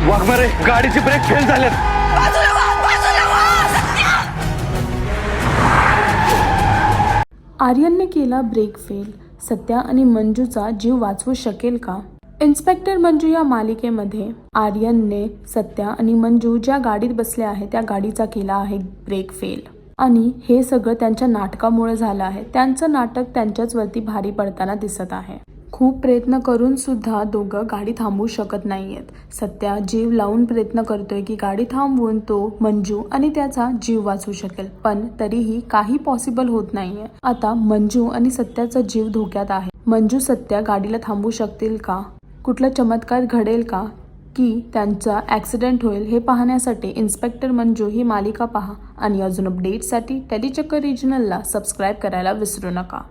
वाघमारे गाडीचे brake fail झालेत. आर्यनने केला ब्रेक फेल. सत्या आणि मंजूचा जीव वाचवू शकेल का? इन्स्पेक्टर मंजू या मालिकेमध्ये आर्यनने सत्या आणि मंजू ज्या गाडीत बसले आहे त्या गाडीचा केला आहे ब्रेक फेल. आणि हे सगळं त्यांच्या नाटकामुळे झालं आहे. त्यांचं नाटक त्यांच्याच वरती भारी पडताना दिसत आहे. खूप प्रयत्न करून सुद्धा दोघं गाडी थांबवू शकत नाहीयेत. सत्या जीव लावून प्रयत्न करतोय की गाडी थांबवून तो मंजू आणि त्याचा जीव वाचवू शकेल, पण तरीही काही पॉसिबल होत नाहीये. आता मंजू आणि सत्याचा जीव धोक्यात आहे. मंजू सत्या गाडीला थांबवू शकतील का? कुठला चमत्कार घडेल का की त्यांचा ॲक्सिडेंट होईल? हे पाहण्यासाठी इन्स्पेक्टर मंजू ही मालिका पहा आणि अजून अपडेटसाठी टेलीचक्कर रिजनलला सबस्क्राईब करायला विसरू नका.